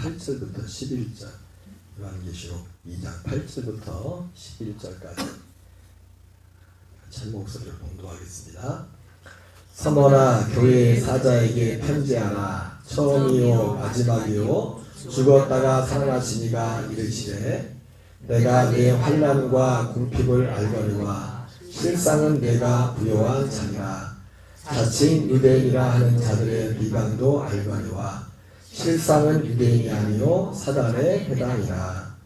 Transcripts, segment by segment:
8절부터 11절, 요한계시록 2장 8절부터 11절까지 제 목소리를 봉독하겠습니다. 서머나 교회 사자에게 편지하라. 처음이요 마지막이요 죽었다가 살아나시니가 이르시되 내가 네 환난과 궁핍을 알거니와 실상은 내가 부요한 자니라. 자칭 유대인이라 하는 자들의 비방도 알거니와 실상은 유대인이 아니요 사단의 해당이라.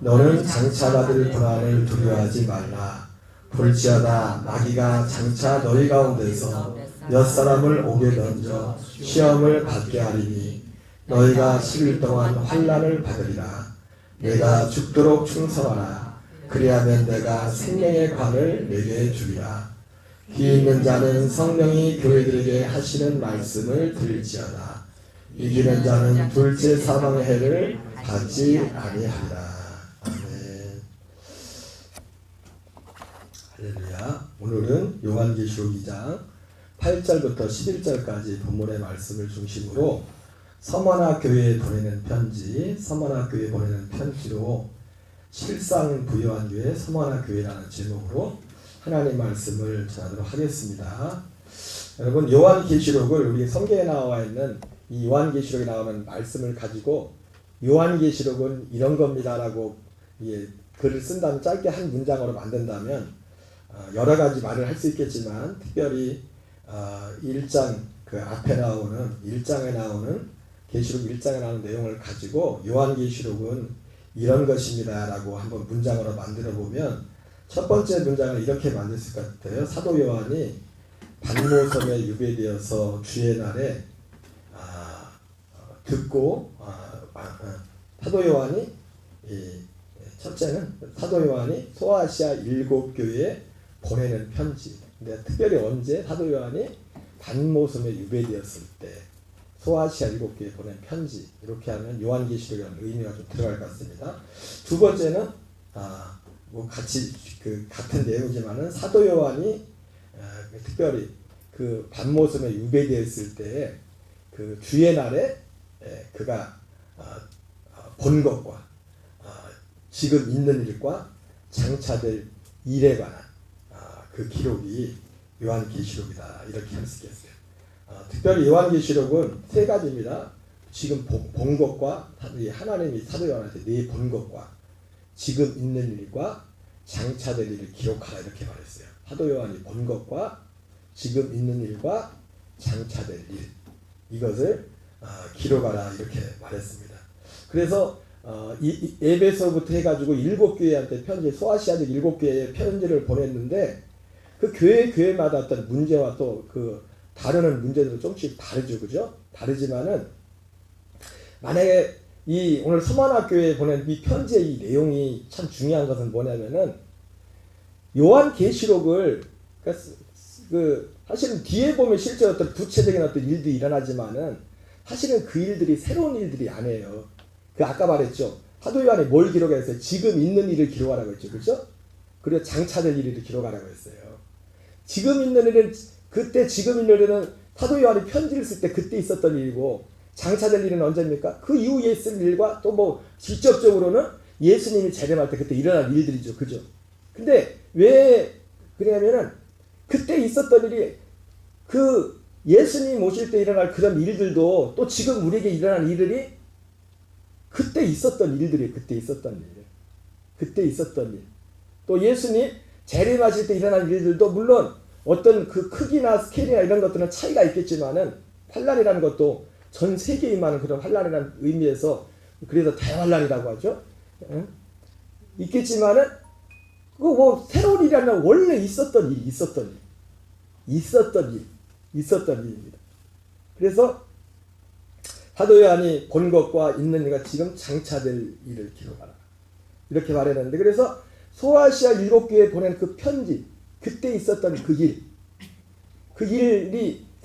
너는 장차받을 고난을 두려워하지 말라. 볼지어다 마귀가 장차 너희 가운데서 몇 사람을 옥에 던져 시험을 받게 하리니 너희가 10일 동안 환난을 받으리라. 내가 죽도록 충성하라. 그리하면 내가 생명의 관을 내게 주리라. 귀 있는 자는 성령이 교회들에게 하시는 말씀을 들을지어다. 이기는 자는 둘째 사망의 해를 받지 아니하리라. 아멘. 할렐루야. 오늘은 요한계시록 2장 8절부터 11절까지 본문의 말씀을 중심으로 서머나 교회에 보내는 편지, 서머나 교회에 보내는 편지로 실상 부요한 교회 서머나 교회라는 제목으로 하나님 말씀을 전하도록 하겠습니다. 여러분, 요한계시록을 우리 성경에 나와 있는 이 요한계시록에 나오는 말씀을 가지고 요한계시록은 이런 겁니다라고 글을 쓴다면 짧게 한 문장으로 만든다면 여러 가지 말을 할 수 있겠지만 특별히 1장 그 앞에 나오는 1장에 나오는 계시록 1장에 나오는 내용을 가지고 요한계시록은 이런 것입니다라고 한번 문장으로 만들어 보면 첫 번째 문장을 이렇게 만들 수 있을 것 같아요. 사도 요한이 반모섬에 유배되어서 주의 날에 듣고 사도 요한이 첫째는 사도 요한이 소아시아 7교회에 보내는 편지. 근데 특별히 언제 사도 요한이 반모섬에 유배되었을 때 소아시아 7교회에 보낸 편지. 이렇게 하면 요한계시록이라는 의미가 좀 들어갈 것 같습니다. 두 번째는 같이 같은 내용이지만은 사도 요한이 특별히 그 반모섬에 유배되었을 때 그 주의 날에 그가 본 것과 지금 있는 일과 장차될 일에 관한 그 기록이 요한계시록이다 이렇게 할 수 있겠어요. 특별히 요한계시록은 세 가지입니다. 지금 본 것과 하나님이 사도 요한한테 네 본 것과 지금 있는 일과 장차될 일을 기록하라 이렇게 말했어요. 사도 요한이 본 것과 지금 있는 일과 장차될 일 이것을 기록하라 이렇게 말했습니다. 그래서 에베소부터 해가지고 7교회한테 편지, 소아시아적 7교회에 편지를 보냈는데 그 교회마다 어떤 문제와 또 그 다루는 문제들은 조금씩 다르죠, 그죠? 다르지만은 만약에 이 오늘 서머나 교회에 보낸 이 편지의 이 내용이 참 중요한 것은 뭐냐면은 요한계시록을 사실은 뒤에 보면 실제 어떤 구체적인 어떤 일도 일어나지만은 사실은 그 일들이 새로운 일들이 아니에요. 그 아까 말했죠. 사도 요한이 뭘 기록했어요? 지금 있는 일을 기록하라고 했죠, 그렇죠? 그리고 장차될 일을 기록하라고 했어요. 지금 있는 일은 그때 지금 있는 일은 사도 요한이 편지를 쓸 때 그때 있었던 일이고 장차될 일은 언제입니까? 그 이후에 있을 일과 또 뭐 직접적으로는 예수님이 재림할 때 그때 일어날 일들이죠. 그죠? 근데 왜 그러냐면은 그때 있었던 일이 그 예수님 오실 때 일어날 그런 일들도 또 지금 우리에게 일어난 일들이 그때 있었던 일들이에요. 그때 있었던 일. 그때 있었던 일. 또 예수님 재림하실 때 일어난 일들도 물론 어떤 그 크기나 스케일이나 이런 것들은 차이가 있겠지만은 환난이라는 것도 전 세계에 임하는 그런 환난이라는 의미에서 그래서 대환난이라고 하죠. 있겠지만은 그거 뭐 새로운 일이 아니라 원래 있었던 일입니다. 그래서 사도 요한이 본 것과 있는 일과 지금 장차될 일을 기록하라 이렇게 말했는데 그래서 소아시아 7교회에 보낸 그 편지 그때 있었던 그 일이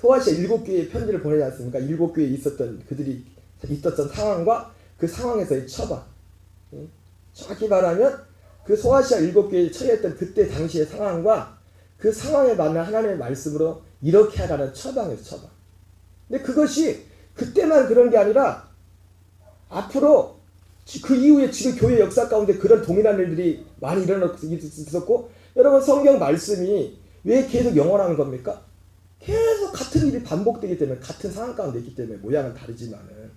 소아시아 7교회에 편지를 보내지 않습니까? 7교회에 있었던 그들이 있었던 상황과 그 상황에서의 처방 정확히 말하면 그 소아시아 7교회에 처했던 그때 당시의 상황과 그 상황에 맞는 하나님의 말씀으로 이렇게 하라는 처방이에요. 처방. 근데 그것이 그때만 그런 게 아니라 앞으로 그 이후에 지금 교회 역사 가운데 그런 동일한 일들이 많이 일어났었고, 여러분 성경 말씀이 왜 계속 영원한 겁니까? 계속 같은 일이 반복되기 때문에, 같은 상황 가운데 있기 때문에, 모양은 다르지만은.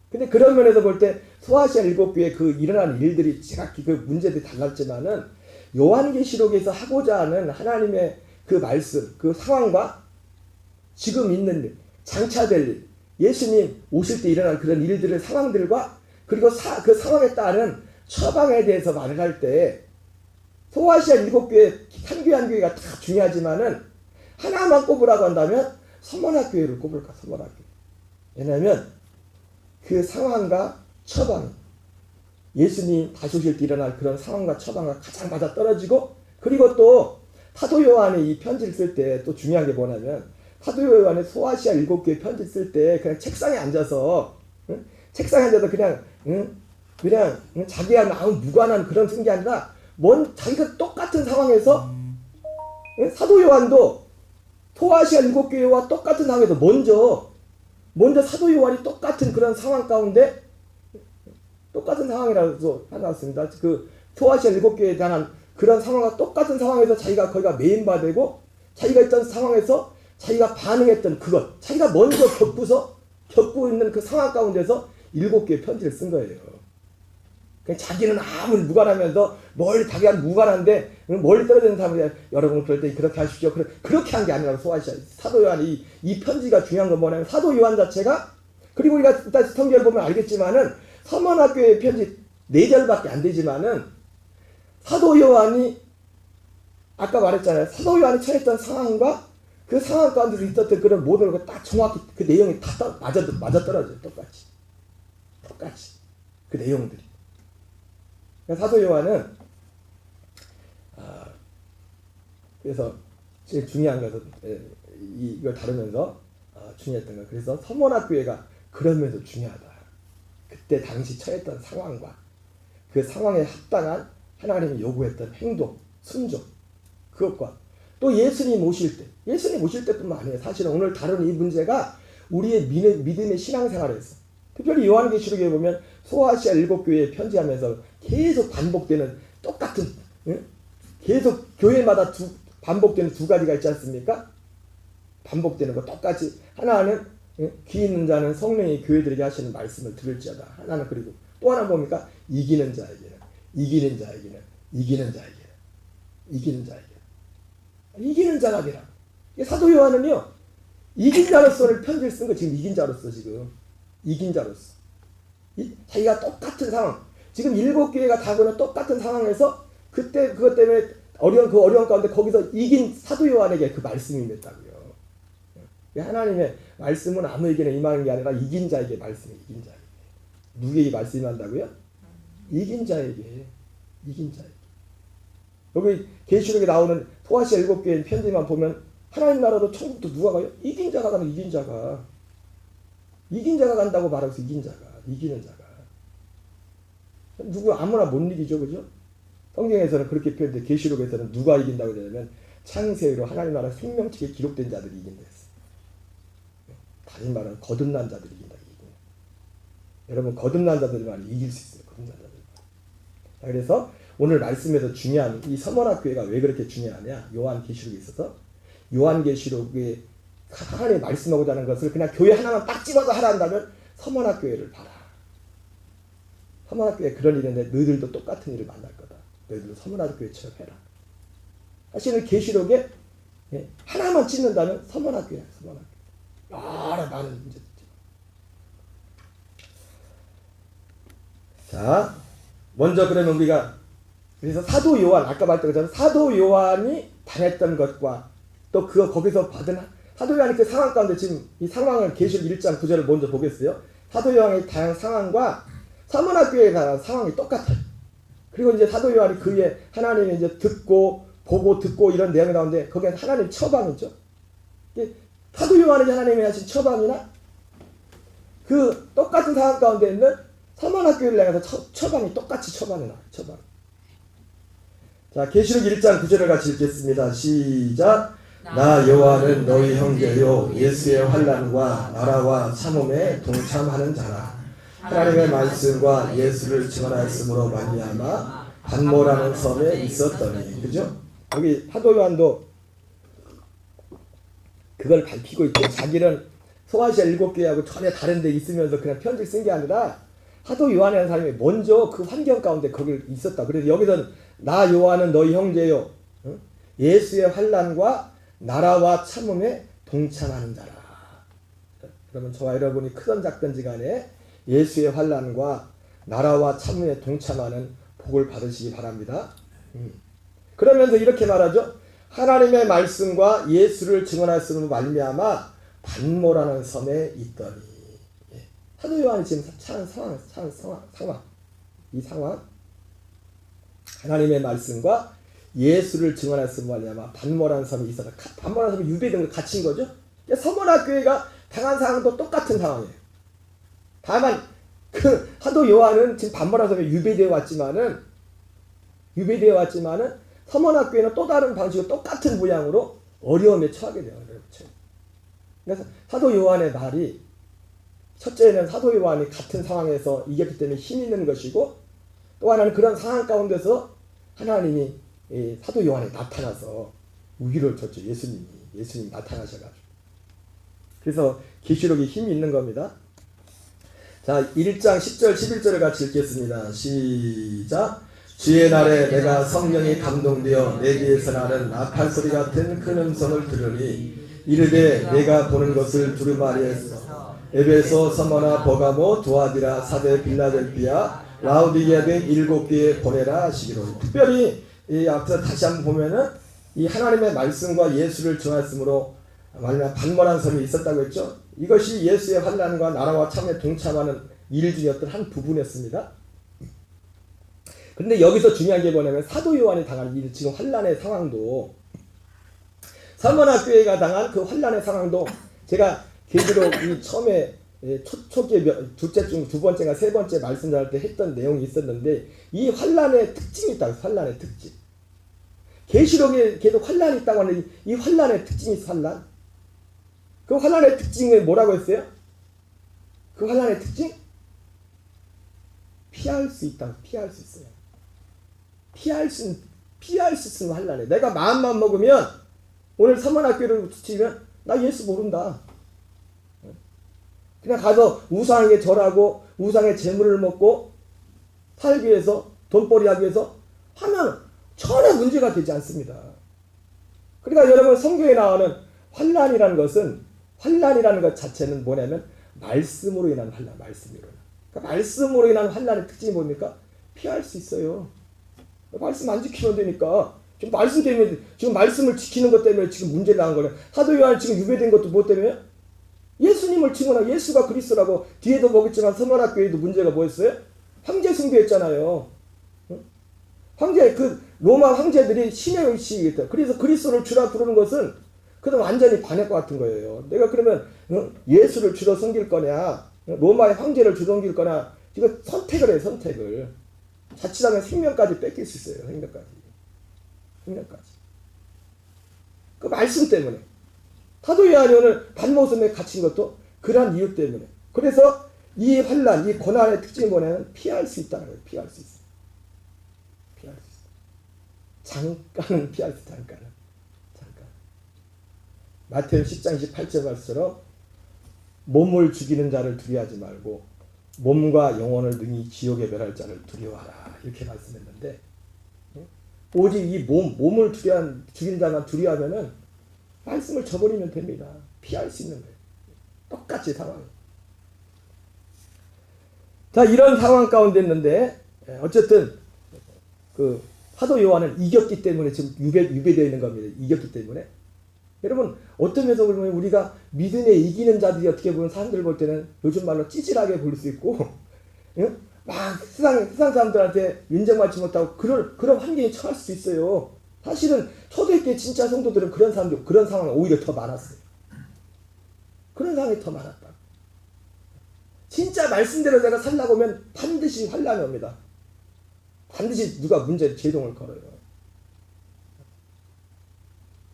근데 그런 면에서 볼 때 소아시아 7교회 그 일어난 일들이 정확히 그 문제들이 달랐지만은, 요한계시록에서 하고자 하는 하나님의 그 말씀, 그 상황과 지금 있는 일, 장차될 일, 예수님 오실 때 일어난 그런 일들의 상황들과, 그리고 그 상황에 따른 처방에 대해서 말을 할 때, 소아시아 7교회 한 교회 한 교회가 다 중요하지만은 하나만 꼽으라고 한다면 서머나교회를 꼽을까? 서머나교회. 왜냐하면 그 상황과 처방, 예수님 다시 오실 때 일어날 그런 상황과 처방과 가장 맞아 떨어지고, 그리고 또 사도 요한이 이 편지를 쓸 때 또 중요한 게 뭐냐면, 사도 요한의 소아시아 7교회 편지 쓸 때 그냥 책상에 앉아서 그냥 자기와 아무 무관한 그런 쓴 게 아니라, 자기가 똑같은 상황에서, 사도 요한도 소아시아 7교회와 똑같은 상황에서 먼저 사도 요한이 똑같은 그런 상황 가운데, 똑같은 상황이라고 해놨습니다. 그 소아시아 7교회에 대한 그런 상황과 똑같은 상황에서 거기가 메인바 되고, 자기가 있던 상황에서 자기가 반응했던 그것, 자기가 먼저 겪고 있는 그 상황 가운데서 7개의 편지를 쓴 거예요. 그냥 자기는 아무리 무관하면서 자기가 무관한데 멀리 떨어지는 사람이, 여러분 그럴 때 그렇게 하십시오. 그렇게 한 게 아니라 소아시아 사도 요한이 이 편지가 중요한 건 뭐냐면, 사도 요한 자체가, 그리고 우리가 일단 성경을 보면 알겠지만은 서머나교회 편지 4절밖에 안 되지만은, 사도 요한이 아까 말했잖아요. 사도 요한이 처했던 상황과 그 상황 가운데서 있었던 그런 모든 걸 딱 정확히 그 내용이 다 맞아 떨어져요. 똑같이 그 내용들이. 사도 요한은 그래서 제일 중요한 것은 이걸 다루면서 중요했던 거. 그래서 서머나교회가 그러면서 중요하다. 그때 당시 처했던 상황과 그 상황에 합당한 하나님이 요구했던 행동, 순종, 그것과 또 예수님 오실 때뿐만 아니에요. 사실은 오늘 다루는 이 문제가 우리의 믿음의 신앙생활에서, 특별히 요한계시록에 보면 소아시아 7교회에 편지하면서 계속 반복되는 똑같은, 계속 교회마다 반복되는 2가지가 있지 않습니까? 반복되는 거 똑같이, 하나는 귀 있는 자는 성령이 교회들에게 하시는 말씀을 들을지어다. 하나는, 그리고 또 하나 뭡니까? 이기는 자에게는 이기는 자라니라. 사도 요한은요, 이긴 자로서는 편지를 쓴 거. 지금 이긴 자로서 자기가 똑같은 상황, 지금 7교회가 다 그런 똑같은 상황에서 그때 그것 때문에 어려운 가운데 거기서 이긴 사도 요한에게 그 말씀이 임했다고요. 하나님의 말씀은 아무에게나 임하는 게 아니라 이긴 자에게 말씀이, 이긴 자에게. 누구에게 말씀이 한다고요? 이긴 자에게. 여기 계시록에 나오는 소아시아 7교회 편지만 보면, 하나님 나라도 천국도 누가 가요? 이긴 자가 가는, 이긴 자가 간다고 말하면서 이기는 자가. 누구 아무나 못 이기죠, 그죠? 성경에서는 그렇게 표현돼. 계시록에서는 누가 이긴다고 하냐면, 창세기로 하나님 나라 생명책에 기록된 자들이 이긴다 했어요. 다른 말은 거듭난 자들이 이긴다. 여러분, 거듭난 자들만 이길 수 있어요. 거듭난 자들. 그래서 오늘 말씀에서 중요한 이 서머나교회가 왜 그렇게 중요하냐? 요한계시록에 있어서, 요한계시록에 하나님이 말씀하고자 하는 것을 그냥 교회 하나만 딱 집어서 하라 한다면 서머나교회를 봐라. 서머나교회 그런 일인데 너희들도 똑같은 일을 만날 거다. 너희들도 서머나교회처럼 해라. 사실은 계시록에 하나만 찢는다면 서머나교회야. 여러 많은 문제들. 자, 먼저 그러면 우리가, 그래서 사도 요한, 아까 말했던 것처럼 사도 요한이 당했던 것과 또 거기서 받은, 사도 요한이 그 상황 가운데, 지금 이 상황을 계시록 1장 9절을 먼저 보겠어요. 사도 요한의 다양한 상황과 서머나교회에 관한 상황이 똑같아요. 그리고 이제 사도 요한이 그 위에 하나님이 이제 보고 이런 내용이 나오는데, 거기에 하나님 처방이죠. 사도 요한이 하나님이 하신 처방이나 그 똑같은 상황 가운데 있는 서머나교회를 향해서 처방이 똑같이 처방이 나와요. 처방. 자, 계시록 1장 9절을 같이 읽겠습니다. 시작. 나 여호와는 너희 형제요 예수의 환난과 나라와 참음에 동참하는 자라. 하나님의 말씀과 예수를 증언하였으므로 말미암아 반모라는 섬에 있었더니. 그죠? 여기 사도 요한도 그걸 밝히고 있죠. 자기는 소아시아 7교회하고 전혀 다른 데 있으면서 그냥 편지를 쓴 게 아니라 사도 요한이라는 사람이 먼저 그 환경 가운데 거기 있었다. 그래서 여기서는 나 요한은 너희 형제요 예수의 환난과 나라와 참음에 동참하는 자라. 그러면 저와 여러분이 크든 작든지 간에 예수의 환난과 나라와 참음에 동참하는 복을 받으시기 바랍니다. 그러면서 이렇게 말하죠. 하나님의 말씀과 예수를 증언하였으므로 말미암아 반모라는 섬에 있더니. 사도 요한이 지금 처한 상황, 이 상황, 하나님의 말씀과 예수를 증언하였으므로 말미암아 반모라는 섬에 있어서, 반모라는 섬이 유배된 걸 갇힌 거죠. 서머나 교회가 당한 상황도 똑같은 상황이에요. 다만 그 사도 요한은 지금 반모라는 섬에 유배되어 왔지만은 서머나 교회는 또 다른 방식으로 똑같은 모양으로 어려움에 처하게 돼요. 그래서 사도 요한의 말이, 첫째는 사도 요한이 같은 상황에서 이겼기 때문에 힘이 있는 것이고, 또 하나는 그런 상황 가운데서 하나님이 사도 요한에 나타나서 위로를 줬죠. 예수님이 나타나셔가지고. 그래서 계시록이 힘이 있는 겁니다. 자, 1장 10절 11절을 같이 읽겠습니다. 시작. 주의 날에 내가 성령이 감동되어 내 귀에서 나는 나팔 소리 같은 큰 음성을 들으니 이르되 내가 보는 것을 두루마리에서 에베소, 서머나, 버가모, 두아디라, 사데, 빌라델피아, 라우디게아 등 7교회에 보내라 하시기로. 특별히 이 앞서 다시 한번 보면은 이 하나님의 말씀과 예수를 증언했으므로 말미암아 반모라는 섬이 있었다고 했죠. 이것이 예수의 환난과 나라와 참에 동참하는 일 중이었던 한 부분이었습니다. 그런데 여기서 중요한 게 뭐냐면 사도 요한이 당한 이 지금 환난의 상황도, 서머나 교회가 당한 그 환난의 상황도 제가 계시록 이 처음에 초기에 두 번째가 세 번째 말씀 전할 때 했던 내용이 있었는데, 이 환난의 특징이 있다고. 환난의 특징. 계시록에 계속 환난이 있다고 하는데 이 환난의 특징이 있어. 환난. 그 환난의 특징을 뭐라고 했어요? 그 환난의 특징? 피할 수 있다. 피할 수 있어요. 피할 수 있는 환난에. 내가 마음만 먹으면, 오늘 서머나교회를 치면 나 예수 모른다. 그냥 가서 우상에게 절하고 우상의 재물을 먹고 살기 위해서, 돈벌이 하기 위해서 하면 전혀 문제가 되지 않습니다. 그러니까 여러분, 성경에 나오는 환난이라는 것 자체는 뭐냐면 말씀으로 인한 환난, 말씀으로. 그러니까 말씀으로 인한 환난의 특징이 뭡니까? 피할 수 있어요. 말씀 안 지키면 되니까. 지금 말씀 때문에, 지금 말씀을 지키는 것 때문에 지금 문제를 나온 거예요. 사도 요한이 지금 유배된 것도 뭐 때문에? 예수님을 증언하고 예수가 그리스도라고. 뒤에도 보겠지만 서머나 교회도 문제가 뭐였어요? 황제 숭배했잖아요. 황제, 그 로마 황제들이 신의 의식이겠다. 그래서 그리스도를 주라 부르는 것은 그건 완전히 반역과 같은 거예요. 내가 그러면 예수를 주로 섬길 거냐, 로마의 황제를 주로 섬길 거냐, 이거 선택을 해요. 선택을. 자칫하면 생명까지 뺏길 수 있어요. 생명까지. 그 말씀 때문에. 사도 요한이 오늘 반모섬에 갇힌 것도 그러한 이유 때문에. 그래서 이 환난, 이 고난의 특징이 뭐냐면 피할 수 있다는 거예요. 피할 수 있어요. 피할 수 있어요. 잠깐은 피할 수 있어요. 잠깐. 마태오 10장 28절 말씀처럼 몸을 죽이는 자를 두려워하지 말고 몸과 영혼을 능히 지옥에 멸할 자를 두려워하라. 이렇게 말씀했는데, 오직 이 몸을 죽이는 자만 두려워하면은 말씀을 저버리면 됩니다. 피할 수 있는 거예요. 똑같이 상황이. 자, 이런 상황 가운데 있는데, 어쨌든 그 사도 요한은 이겼기 때문에 지금 유배되어 있는 겁니다. 이겼기 때문에. 여러분, 어떤 면에서 보면 우리가 믿음에 이기는 자들이 어떻게 보면 사람들 볼 때는 요즘 말로 찌질하게 보일 수 있고, 응? 막 세상 사람들한테 인정받지 못하고 그런 환경에 처할 수 있어요. 사실은 초대교회 진짜 성도들은 그런 상황이 오히려 더 많았어요. 그런 상황이 더 많았다. 진짜 말씀대로 내가 살라고 하면 반드시 환난이 옵니다. 반드시 누가 제동을 걸어요.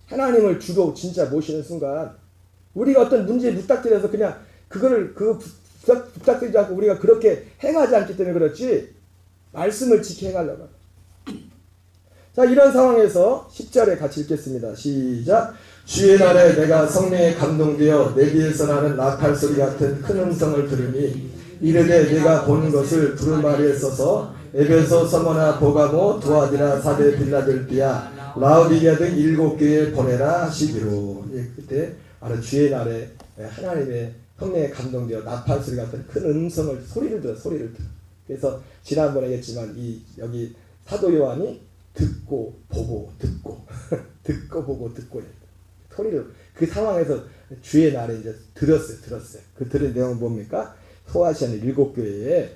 하나님을 주로 진짜 모시는 순간 우리가 어떤 문제에 부탁드려서 그냥 그거를 부탁드리지 않고 우리가 그렇게 행하지 않기 때문에 그렇지 말씀을 지켜 행하려고 합니다. 자, 이런 상황에서 10절에 같이 읽겠습니다. 시작. 주의 날에 내가 성령에 감동되어 내 귀에서 나는 나팔 소리 같은 큰 음성을 들으니 이르되 내가 본 것을 두루마리에 써서 에베소, 서머나, 보가모, 두아디라, 사데, 빌라델비아, 라오디게아 등 7교회에 보내라 하시기로. 그때 바로 주의 날에 하나님의 성령에 감동되어 나팔 소리 같은 큰 음성을 소리를 들어. 그래서 지난번에 얘기했지만 여기 사도 요한이 듣고 보고 듣고 듣고 보고 듣고 소리를 그 상황에서 주의 날에 이제 들었어요. 그 들은 내용은 뭡니까? 소아시아는 7교회에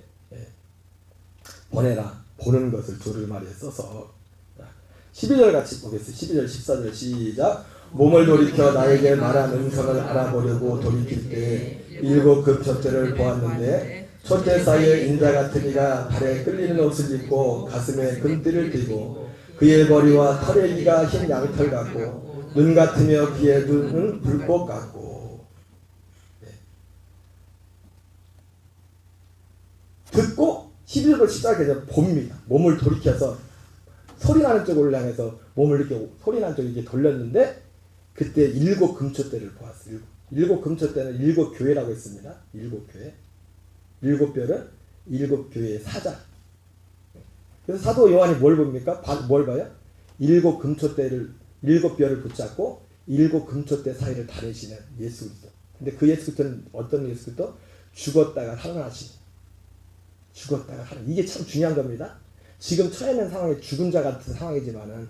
보내라. 보는 것을 두루마리에 써서 12절 같이 보겠습니다. 12절 14절 시작. 몸을 돌이켜 나에게 말한 음성을 알아보려고 돌이킬 때 7급첫째를 보았는데 첫째 사이에 인자 같은 이가 발에 끌리는 옷을 입고 가슴에 금띠를 띠고 그의 머리와 털의 기가 흰 양털 같고 눈 같으며 그의 눈은 불꽃 같고. 듣고 11절 14절에 봅니다. 몸을 돌이켜서 소리나는 쪽을 향해서 몸을 이렇게 소리나는 쪽에 이렇게 돌렸는데 그때 7금초대를 보았어요. 7금초대는 7교회라고 했습니다. 7교회. 7별은 7교회의 사자. 그래서 사도 요한이 뭘 봅니까? 뭘 봐요? 7금초대를 7별을 붙잡고 7금초대 사이를 다니시는 예수 그리스도. 근데 그 예수 그리스도는 어떤 예수 그리스도? 죽었다가 살아나신. 죽었다가 살아. 이게 참 중요한 겁니다. 지금 처해 있는 상황이 죽은 자 같은 상황이지만은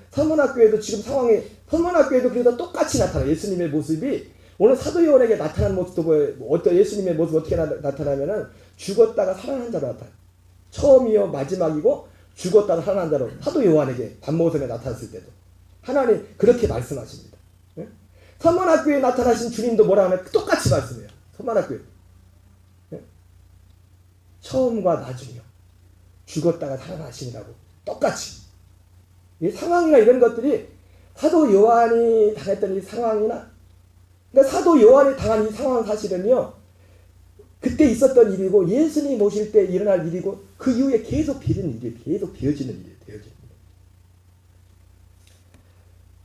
서문학교에도 지금 상황이 서문학교에도 그래도 똑같이 나타나. 예수님의 모습이 오늘 사도 요한에게 나타난 모습도 뭐예요? 어떤 예수님의 모습 어떻게 나타나면은 죽었다가 살아난 자로 나타나. 처음이요 마지막이고 죽었다가 살아난 자로 사도 요한에게 반모섬에 나타났을 때도 하나님 그렇게 말씀하십니다. 서문학교에 나타나신 주님도 뭐라 하면 똑같이 말씀해요. 서문학교에 처음과 나중이요 죽었다가 살아나시니라고 똑같이. 이 상황이나 이런 것들이 사도 요한이 당했던 이 상황이나 그러니까 사도 요한이 당한 이 상황 사실은요 그때 있었던 일이고 예수님 오실 때 일어날 일이고 그 이후에 계속 비어지는 일이에요. 되어지는 일이에요.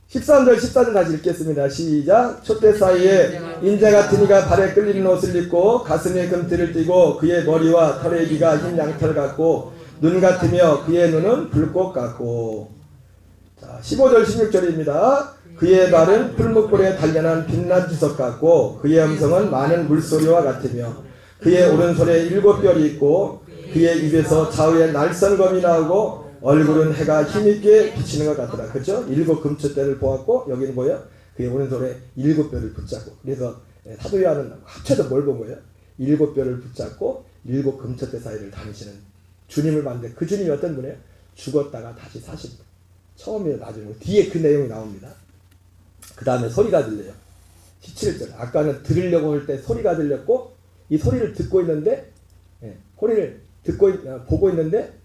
13절 14절 다시 읽겠습니다. 시작. 촛대 사이에 인자 같은 이가 발에 끌리는 옷을 입고 가슴에 금띠를 띠고 그의 머리와 털의 기가 흰 양털 같고 눈 같으며 그의 눈은 불꽃 같고. 자, 15절 16절입니다. 그의 발은 풀무불에 단련한 빛난 주석 같고 그의 음성은 많은 물소리와 같으며 그의 오른손에 7별이 있고 그의 입에서 좌우에 날선검이 나오고 얼굴은 해가 힘있게 비치는 것 같더라. 그렇죠? 7금초대를 보았고 여기는 뭐예요? 그의 오른손에 7별을 붙잡고. 그래서 사도 요한은 합쳐서 뭘 본 거예요? 7별을 붙잡고 7금초대 사이를 다니시는 주님을 봤는데 그 주님이 어떤 분이에요? 죽었다가 다시 사십니다. 처음이에요. 나중에 뒤에 그 내용이 나옵니다. 그 다음에 소리가 들려요. 17절. 아까는 들으려고 할 때 소리가 들렸고 이 소리를 듣고 있는데 소리를 보고 있는데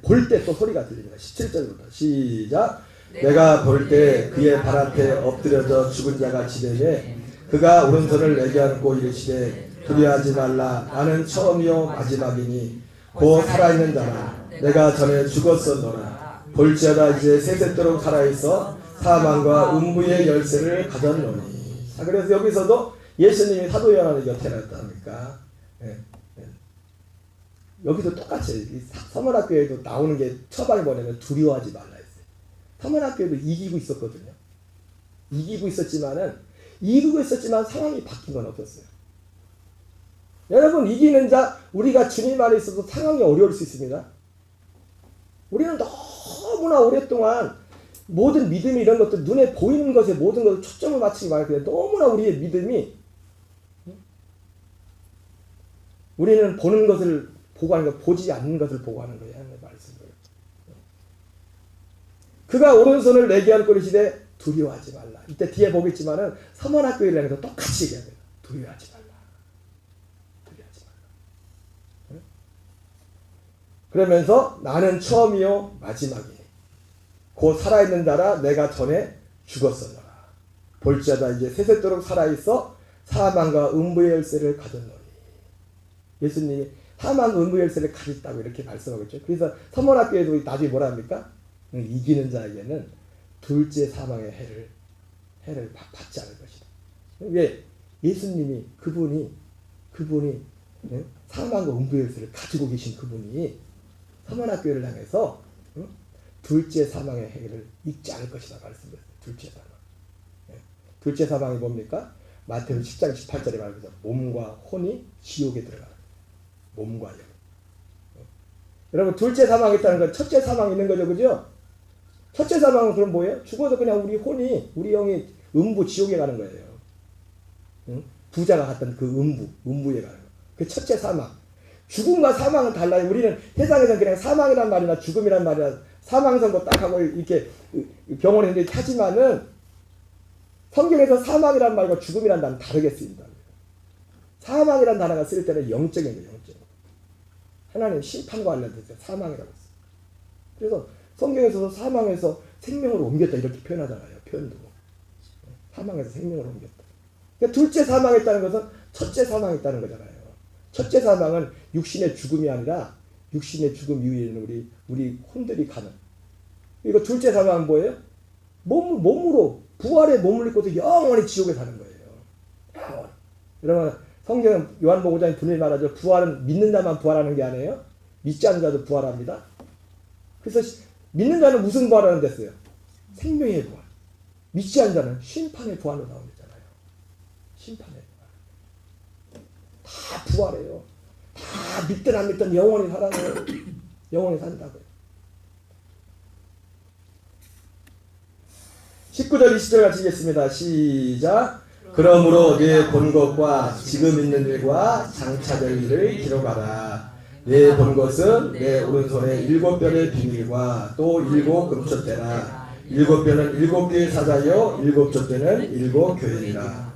볼 때 또 소리가 들립니다. 17절부터 시작. 내가 볼 때 그의 발 앞에 엎드려져 죽은 자가 지내매 그가 오른손을 내게 안고 이르시되 두려워하지 말라. 나는 처음이요 마지막이니 곧 살아있는 자라. 내가 전에 죽었었노라. 볼지어다 이제 세세토록 살아있어 사망과 음부의 열쇠를 가졌노니. 그래서 여기서도 예수님이 사도 요한의 곁에 나타납니까? 여기도 똑같이 서문학교에도 나오는 게 처방이 뭐냐면 두려워하지 말라 했어요. 서문학교에도 이기고 있었거든요. 이기고 있었지만 상황이 바뀐 건 없었어요. 여러분 이기는 자 우리가 주님 안에 있어도 상황이 어려울 수 있습니다. 우리는 너무나 오랫동안 모든 믿음이 이런 것들 눈에 보이는 것에 모든 것을 초점을 맞추기 말고 너무나 우리의 믿음이 우리는 보는 것을 보고 하는 거 보지 않는 것을 보고 하는 거예요. 하나님의 말씀을. 그가 오른손을 내게 안고 이르시되 두려워하지 말라. 이때 뒤에 보겠지만은 서문학교를 향해서 똑같이 얘기합니다. 두려워하지 말라. 두려워하지 말라. 그러면서 나는 처음이요 마지막이니 곧 살아있는 자라 내가 전에 죽었었노라. 볼지어다 이제 세세토록 살아있어 사망과 음부의 열쇠를 가졌노니. 예수님이 사망과 음부의 열쇠를 가졌다고 이렇게 말씀하고 있죠. 그래서 서문학교에도 나중에 뭐라 합니까? 이기는 자에게는 둘째 사망의 해를 받지 않을 것이다. 왜? 예수님이 그분이 사망과 음부의 열쇠를 가지고 계신 그분이 서문학교를 향해서 둘째 사망의 해를 잊지 않을 것이다 말씀드렸어요. 둘째 사망. 둘째 사망이 뭡니까? 마태복음 10장 18절에 말해서 몸과 혼이 지옥에 들어가는 몸과 영. 여러분 둘째 사망이 있다는 건 첫째 사망이 있는 거죠, 그죠? 첫째 사망은 그럼 뭐예요? 죽어서 그냥 우리 혼이 우리 영이 음부 지옥에 가는 거예요. 응? 부자가 갔던 그 음부에 가는 거. 그 첫째 사망. 죽음과 사망은 달라요. 우리는 세상에서는 그냥 사망이란 말이나 죽음이란 말이나 사망 선고 딱 하고 이렇게 병원에 이렇게 하지만은 성경에서 사망이란 말과 죽음이란 단어는 다르게 쓰인다. 사망이란 단어가 쓸 때는 영적인 거예요. 영적. 하나님 심판과 관련돼서 사망이라고 써요. 그래서 성경에서도 사망에서 생명으로 옮겼다 이렇게 표현하잖아요. 표현도. 사망에서 생명으로 옮겼다. 그러니까 둘째 사망했다는 것은 첫째 사망했다는 거잖아요. 첫째 사망은 육신의 죽음이 아니라 육신의 죽음 이후에는 우리 혼들이 가는. 이거 둘째 사망은 뭐예요? 몸으로 부활에 몸을 입고서 영원히 지옥에 사는 거예요. 영원히. 여러분 성경은 요한복음 5장에 분명히 말하죠. 부활은 믿는 자만 부활하는 게 아니에요. 믿지 않는 자도 부활합니다. 그래서 믿는 자는 무슨 부활하는 데서요? 생명의 부활. 믿지 않는 자는 심판의 부활로 나오잖아요. 심판의 부활. 다 부활해요. 다 믿든 안 믿든 영원히 살아요. 영원히 산다고요. 19절 20절 같이 읽겠습니다. 시작. 그러므로 네 본 것과 지금 있는 일과 장차될 일을 기록하라. 네 본 것은 내 오른손에 7별의 비밀과 또 7 금촛대라. 7별은 7개의 사자요 7 촛대는 7 교회니라.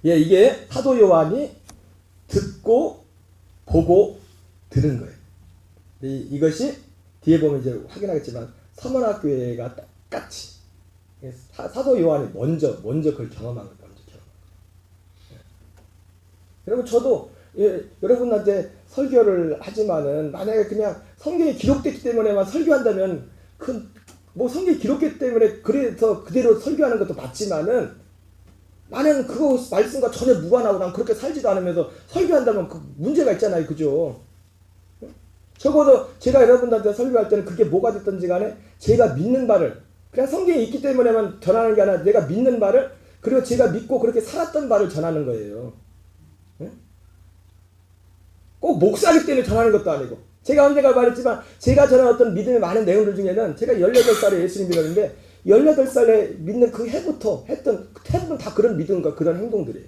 예, 이게 사도 요한이 듣고 보고 들은 거예요. 이것이 뒤에 보면 이제 확인하겠지만 서문학교회가 똑같이 사도 요한이 먼저 그걸 경험한 거예요. 여러분 저도 여러분한테 설교를 하지만은 만약에 그냥 성경이 기록됐기 때문에만 설교한다면 뭐 성경이 기록됐기 때문에 그래서 그대로 설교하는 것도 맞지만은 나는 그거 말씀과 전혀 무관하고 난 그렇게 살지도 않으면서 설교한다면 그 문제가 있잖아요. 그죠? 적어도 제가 여러분들한테 설교할 때는 그게 뭐가 됐든지 간에 제가 믿는 바를 그냥 성경에 있기 때문에만 전하는 게 아니라 내가 믿는 바를 그리고 제가 믿고 그렇게 살았던 바를 전하는 거예요. 꼭 목사기 때문에 전하는 것도 아니고 제가 언젠가 말했지만 제가 전한 어떤 믿음의 많은 내용들 중에는 제가 18살에 예수님 믿었는데 18살에 믿는 그 해부터 했던 대부분 다 그런 믿음과 그런 행동들이에요.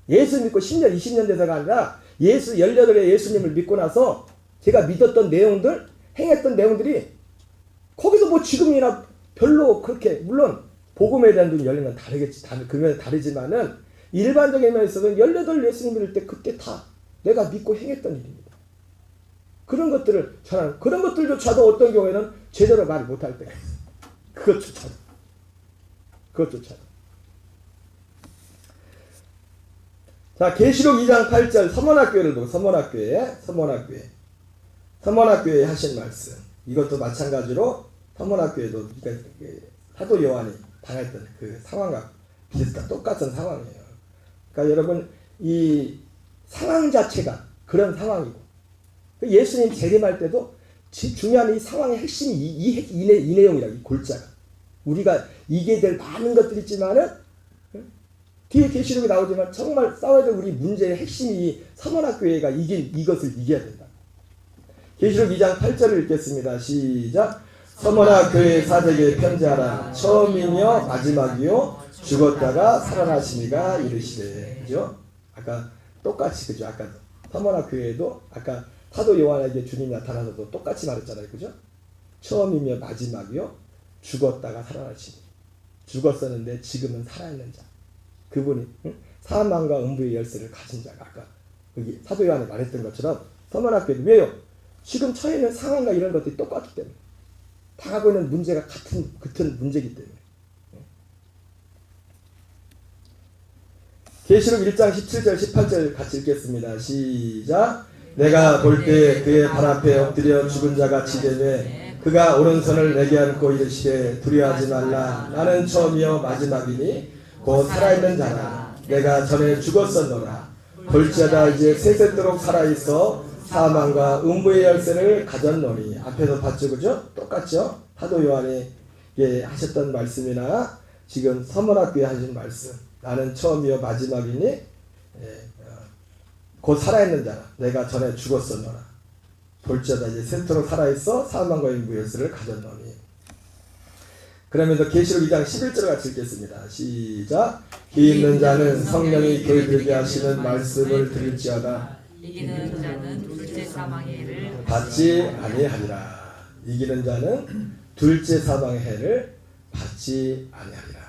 예수 믿고 10년, 20년 돼서가 아니라 18에 예수님을 믿고 나서 제가 믿었던 내용들, 행했던 내용들이 거기서 뭐 지금이나 별로 그렇게 물론 복음에 대한 눈이 열린 건 다르겠지. 그 면에 다르지만은 일반적인 면에 있어서는 18 예수님 믿을 때 그때 다 내가 믿고 행했던 일입니다. 그런 것들을 전하는 그런 것들조차도 어떤 경우에는 제대로 말 못할 때가 있어요. 그것조차도. 자, 계시록 2장 8절 서문학교를 보고 서문학교에 하신 말씀. 이것도 마찬가지로 서문학교에도 그러니까 사도 요한이 당했던 그 상황과 비슷한 똑같은 상황이에요. 그러니까 여러분 이 상황 자체가 그런 상황이고 예수님 재림할 때도 중요한 이 상황의 핵심이 이 내용이라 이 골자가 우리가 이기게 될 많은 것들이 있지만은 뒤에 계시록이 나오지만 정말 싸워야 될 우리 문제의 핵심이 이 서문학교회가 이것을 이겨야 된다. 계시록 2장 8절을 읽겠습니다. 시작. 서문학교회 사제에게 편지하라. 처음이며 마지막이요 죽었다가 살아나시니가 이르시되. 그죠? 아까 똑같이 그죠? 아까 서문학교회도 아까 사도 요한에게 주님이 나타나서도 똑같이 말했잖아요. 그죠? 처음이며 마지막이요 죽었다가 살아나시니. 죽었었는데 지금은 살아있는 자. 그분이 사망과 음부의 열쇠를 가진 자가 아까 여기 사도 요한이 말했던 것처럼 서머나교회는 왜요? 지금 처해 있는 상황과 이런 것들이 똑같기 때문에 당하고 있는 문제가 같은 문제이기 때문에 계시록 1장 17절 18절 같이 읽겠습니다. 시작. 내가 볼 때 그의 발 앞에 엎드려 죽은 자 같이 되매 그가 오른손을 내게 안고 이르시되 두려워하지 말라 나는 처음이요 마지막이니 곧 살아있는 자라 내가 전에 죽었었노라 볼지어다 이제 세세토록 살아있어 사망과 음부의 열쇠를 가졌노니 앞에서 봤죠 그죠? 똑같죠? 사도 요한이 하셨던 말씀이나 지금 서문학교에 하신 말씀 나는 처음이요 마지막이니 곧 살아있는 자라 내가 전에 죽었었노라 볼지어다 이제 세토록 살아있어 사망과 음부의 열쇠를 가졌노니 그러면서 계시록 2장 11절 같이 읽겠습니다. 시작. 귀 있는 자는 성령이 교회들에게 하시는 말씀을 들을지어다 이기는 자는 둘째 사망의 해를 받지 아니하리라. 이기는 자는 둘째 사망의 해를 받지 아니하리라.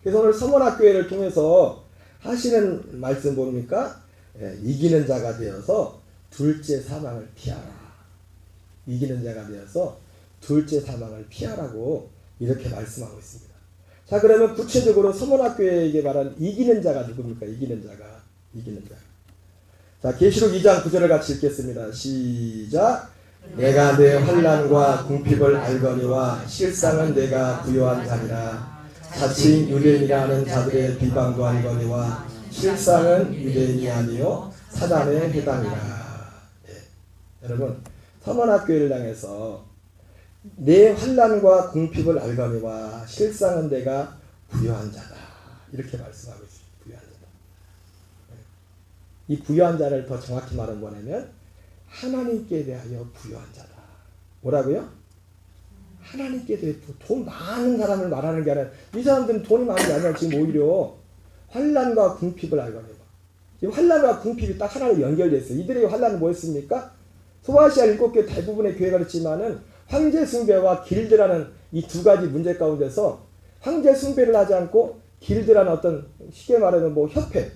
그래서 오늘 서문학교회를 통해서 하시는 말씀 뭡니까? 이기는 자가 되어서 둘째 사망을 피하라. 이기는 자가 되어서 둘째 사망을 피하라고 이렇게 말씀하고 있습니다. 자, 그러면 구체적으로 서문학교회에게 말하는 이기는 자가 누굽니까? 이기는 자가. 자, 계시록 2장 9절을 같이 읽겠습니다. 시작. 내가 내 환난과 궁핍을 알거니와 실상은 내가 부요한 자니라. 자칭 유대인이라는 자들의 비방도 알거니와 실상은 유대인이 아니요 사단의 해당이라. 여러분, 서문학교회를 향해서 내 환난과 궁핍을 알거니와 실상은 내가 부요한 자다. 이렇게 말씀하고 있습니다. 부요한 자다. 이 부요한 자를 더 정확히 말하면 뭐냐면 하나님께 대하여 부요한 자다. 뭐라고요? 하나님께 대해 돈 많은 사람을 말하는 게 아니라 이 사람들은 돈이 많은 게 아니라 지금 오히려 환난과 궁핍을 알거니와 지금 환난과 궁핍이 딱 하나로 연결되어 있어요. 이들의 환난은 뭐였습니까? 소아시아 7개 대부분의 교회가 그렇지만은 황제 숭배와 길드라는 이 두 가지 문제 가운데서 황제 숭배를 하지 않고 길드라는 어떤 쉽게 말하면 뭐 협회,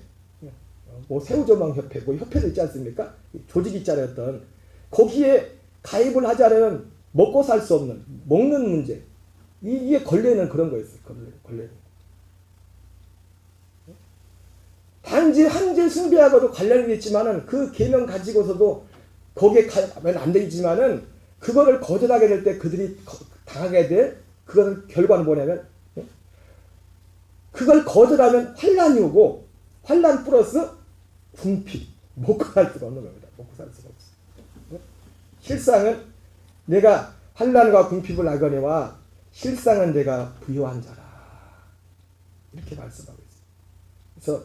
뭐 새우조망 협회, 뭐 협회도 있지 않습니까? 조직 있잖아요. 어떤 거기에 가입을 하지 않으면 먹고 살 수 없는 먹는 문제 이게 걸려있는 그런 거였어요. 걸려. 단지 황제 숭배하고도 관련이 있지만은 그 계명 가지고서도 거기에 가면 안 되지만은 그거를 거절하게 될 때 그들이 당하게 될 그것은 결과는 뭐냐면 그걸 거절하면 환난이 오고 환난 플러스 궁핍 먹고 살 수가 없는 겁니다. 먹고 살 수가 없어. 실상은 내가 환난과 궁핍을 알거니와 실상은 내가 부요한 자라 이렇게 말씀하고 있어요. 그래서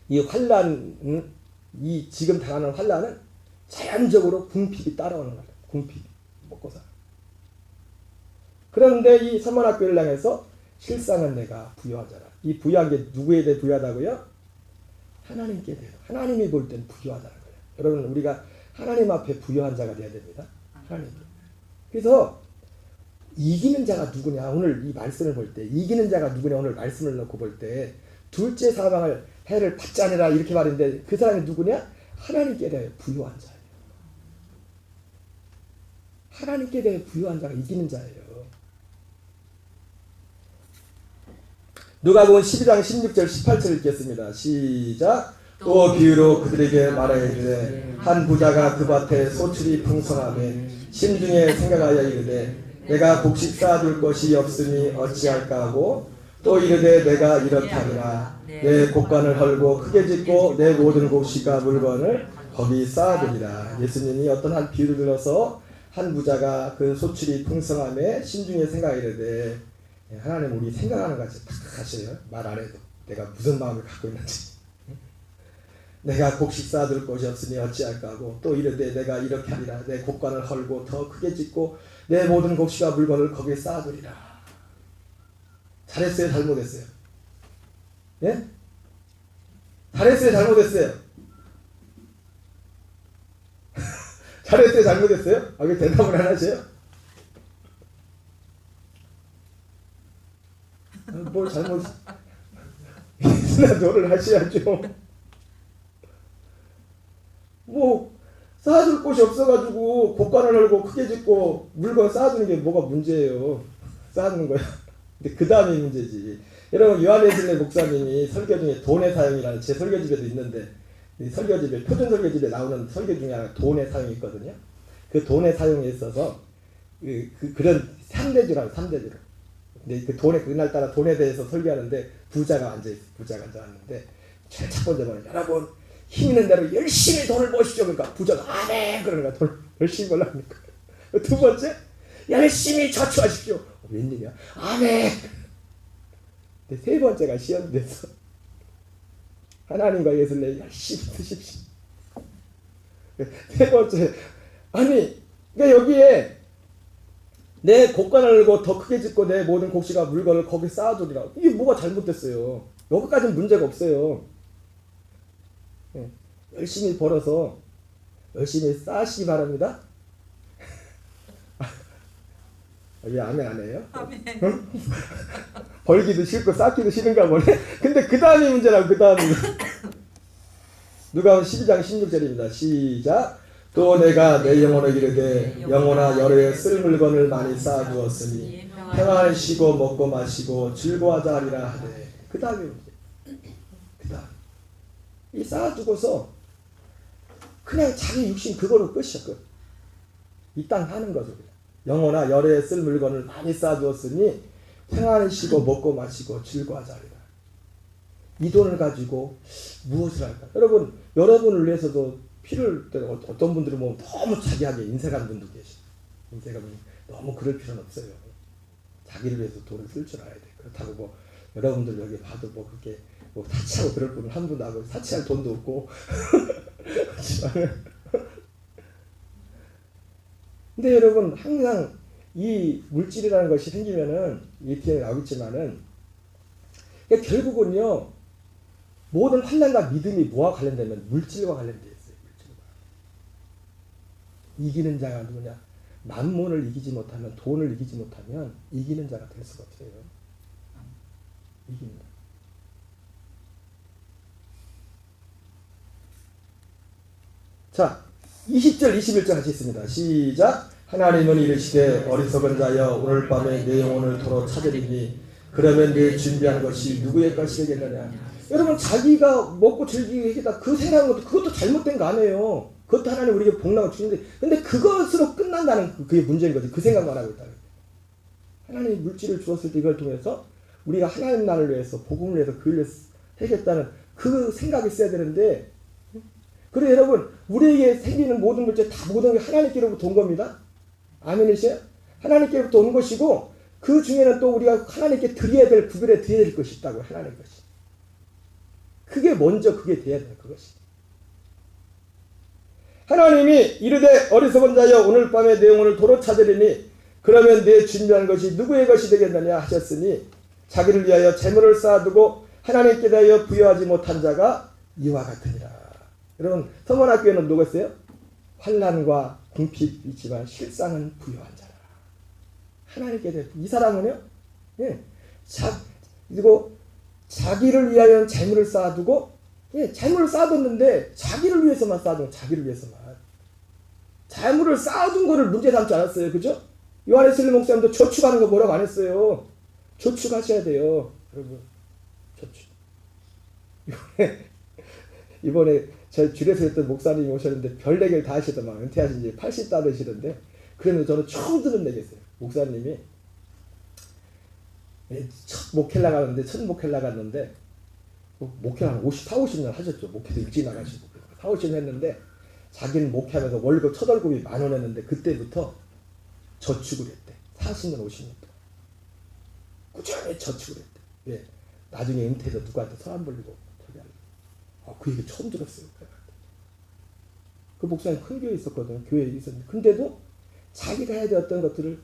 이 환난 이 지금 당하는 환난은 자연적으로 궁핍이 따라오는 거예요. 궁핍 먹고 살아. 그런데 이 서문학교를 향해서 실상은 내가 부요한 자라. 이 부요한 게 누구에 대해 부요하다고요? 하나님께 대해. 하나님이 볼 때는 부요하다는 거예요. 여러분 우리가 하나님 앞에 부요한 자가 돼야 됩니다. 하나님께. 그래서 이기는 자가 누구냐? 오늘 이 말씀을 볼 때 이기는 자가 누구냐? 오늘 말씀을 놓고 볼 때 둘째 사망을 해를 받지 않으라 이렇게 말했는데 그 사람이 누구냐? 하나님께 대해 부요한 자예요. 하나님께 대해 부요한 자가 이기는 자예요. 누가복음 12장 16절 18절 읽겠습니다. 시작. 또 비유로 그들에게 말하이르되 한 부자가 그 밭에 소출이 풍성하매 심중에 생각하여 이르되 내가 곡식 쌓아둘 것이 없으니 어찌할까 하고 또 이르되 내가 이렇게 하리라 내 곡간을 헐고 크게 짓고 내 모든 곡식과 물건을 거기 쌓아두리라. 예수님이 어떤 한 비유를 들어서 한 부자가 그 소출이 풍성함에 심중에 생각이르되 하나님 우리 생각하는 것 같이 딱 하셔요. 말 안 해도 내가 무슨 마음을 갖고 있는지 내가 곡식 쌓아둘 것이 없으니 어찌할까 하고 또 이르되 내가 이렇게 하리라 내 곡간을 헐고 더 크게 짓고 내 모든 곡식과 물건을 거기에 쌓아두리라. 잘했어요? 잘못했어요? 예? 잘했어요? 잘못했어요? 잘했어요? 잘못했어요? 아, 왜 대답을 안 하세요? 뭘 잘못 빚이나 도를 하셔야죠. 뭐 쌓아줄 곳이 없어가지고 곳간을 헐고 크게 짓고 물건 쌓아주는 게 뭐가 문제예요. 쌓아주는 거야. 근데 그 다음이 문제지. 여러분 요한웨슬리 목사님이 설교 중에 돈의 사용이라는 제 설교집에도 있는데 이 설교집에 표준 설교집에 나오는 설교 중에 하나 돈의 사용이 있거든요. 그 돈의 사용에 있어서 그런 3대주라고 3대주로. 근데 그 돈에 그날따라 돈에 대해서 설교하는데 부자가 앉아왔는데 제일 첫 번째 말은 여러분 힘 있는 대로 열심히 돈을 버시죠. 그러니까 부자가 아멘 그러는 거야. 돈 열심히 벌라니까. 두 번째 열심히 저축하십시오. 웬일이야? 아멘. 근데 세 번째가 시험돼서 하나님과 예수를 열심히 쓰십시오. 세 번째 아니 그러니까 여기에 내 곡간을 열고 더 크게 짓고 내 모든 곡식과 물건을 거기 쌓아두리라. 이게 뭐가 잘못됐어요? 여기까지는 문제가 없어요. 열심히 벌어서 열심히 쌓으시기 바랍니다. 왜 아멘 안 해요? 아멘. 응? 벌기도 싫고 쌓기도 싫은가 보네. 근데 그 다음이 문제라고. 그 다음이 누가복음 12장 16절입니다. 시작. 또 내가 내 영혼을 이르되 영혼아 여러 해 쓸 물건을 많이 쌓아두었으니 평안히 쉬고 먹고 마시고 즐거워하자 하리라 하되. 그 다음이 문제. 그 다음 이 쌓아두고서 그냥 자기 육신 그거로 끝이야. 끝. 이 땅 하는 거죠. 영혼아 여러 해 쓸 물건을 많이 쌓아두었으니 평안히 쉬고 먹고 마시고 즐거워하자 하리라. 이 돈을 가지고 무엇을 할까? 여러분을 위해서도 필요할 때 어떤 분들은 뭐 너무 자기하게 인색한 분도 계시고 인색한 분이 너무 그럴 필요는 없어요. 자기를 위해서 돈을 쓸 줄 알아야 돼. 그렇다고 뭐 여러분들 여기 봐도 뭐 그렇게 뭐 사치하고 그럴 분은 한 분도 하고 사치할 돈도 없고 근데 여러분 항상 이 물질이라는 것이 생기면은 ATM에 나오겠지만은 결국은요 모든 환난과 믿음이 뭐와 관련되면 물질과 관련되어 있어요. 물질과. 이기는 자가 누구냐? 만몬을 이기지 못하면 돈을 이기지 못하면 이기는 자가 될 수가 없어요. 이기는 자. 자 20절 21절 같이 있습니다. 시작. 하나님은 이르시되 어리석은 자여 오늘 밤에 내 영혼을 도로 찾으리니 그러면 내 준비한 것이 누구의 것이 되겠느냐. 여러분 자기가 먹고 즐기게 하겠다 그 생각한 것도 그것도 잘못된 거 아니에요. 그것도 하나님 우리에게 복락을 주는데 근데 그것으로 끝난다는 그게 문제인 거지. 그 생각만 하고 있다는 거예요. 하나님이 물질을 주었을 때 이걸 통해서 우리가 하나님 나라를 위해서 복음을 위해서 그를 위해서 해야겠다는 그 생각이 있어야 되는데 그래 여러분 우리에게 생기는 모든 물질 다 모든 게 하나님께로부터 온 겁니다. 아멘이세요? 하나님께로부터 온 것이고 그 중에는 또 우리가 하나님께 드려야 될 구별해 드려야 될 것이 있다고. 하나님 것이 그게 먼저 그게 돼야 돼요. 그것이 하나님이 이르되 어리석은 자여 오늘 밤에 내 영혼을 도로 찾으리니 그러면 내 준비한 것이 누구의 것이 되겠느냐 하셨으니 자기를 위하여 재물을 쌓아두고 하나님께 대하여 부여하지 못한 자가 이와 같으니라. 여러분 서문학교에는 누가 있어요? 환난과 궁핍이 있지만 실상은 부유한 자라. 하나님께 대해 이 사람은요. 그리고 자기를 위하여 재물을 쌓아두고 재물을 쌓아뒀는데 자기를 위해서만 쌓아둔 자기를 위해서만 재물을 쌓아둔 거를 문제 삼지 않았어요. 그죠? 요한웨슬리 목사님도 저축하는 거 뭐라고 안 했어요. 저축하셔야 돼요. 여러분 저축. 이번에 제 줄에서 했던 목사님이 오셨는데 별 얘기를 다 하시더만. 은퇴하신 지 80다 되시던데 그랬는데 저는 처음 듣는 얘기였어요. 목사님이 첫 목회를 나갔는데 첫 목회를 나갔는데 목회를 한 50년 하셨죠. 목회도 일찍 나가시고 50년 했는데 자기는 목회하면서 월급 첫 월급이 10,000원 했는데 그때부터 저축을 했대. 40년 50년 동안 꾸준히 저축을 했대. 왜? 나중에 은퇴해서 누구한테 손 안 벌리고 저기 하려고. 그 얘기 처음 들었어요. 그 목사님 큰 교회에 있었거든요. 교회에 있었는데 근데도 자기가 해야 될 어떤 것들을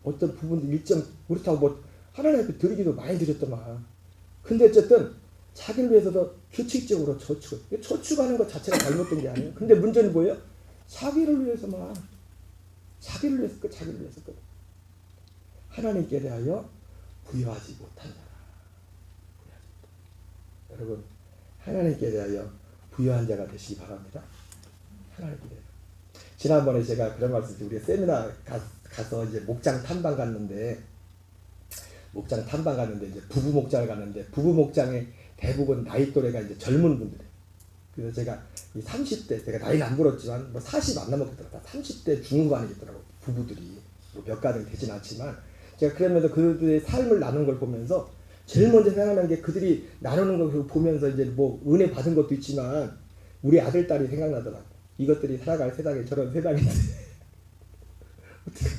어떤 부분들 일정 그렇다고 뭐 하나님께 드리기도 많이 드렸더만. 근데 어쨌든 자기를 위해서도 규칙적으로 저축하는 것 자체가 잘못된 게 아니에요. 근데 문제는 뭐예요? 자기를 위해서만. 자기를 위해서 끝. 자기를 위해서 끝. 하나님께 대하여 부여하지 못한 자라. 여러분 하나님께 대하여 부유한 자가 되시기 바랍니다. 하나님께 대하여. 지난번에 제가 그런 말씀 드렸어요. 우리 세미나 가서 이제 목장 탐방 갔는데 이제 부부 목장을 갔는데 부부 목장에 대부분 나이 또래가 이제 젊은 분들이에요. 그래서 제가 이 30대, 제가 나이는 안 물었지만 뭐 40 안 넘었겠더라고요. 30대 중후반이겠더라고요. 부부들이. 뭐 몇 가정 되진 않지만 제가 그러면서 그들의 삶을 나누는 걸 보면서 제일 먼저 생각나는 게 그들이 나누는 걸 보면서 이제 뭐 은혜 받은 것도 있지만 우리 아들, 딸이 생각나더라고요. 이것들이 살아갈 세상에 저런 세상인데 어떻게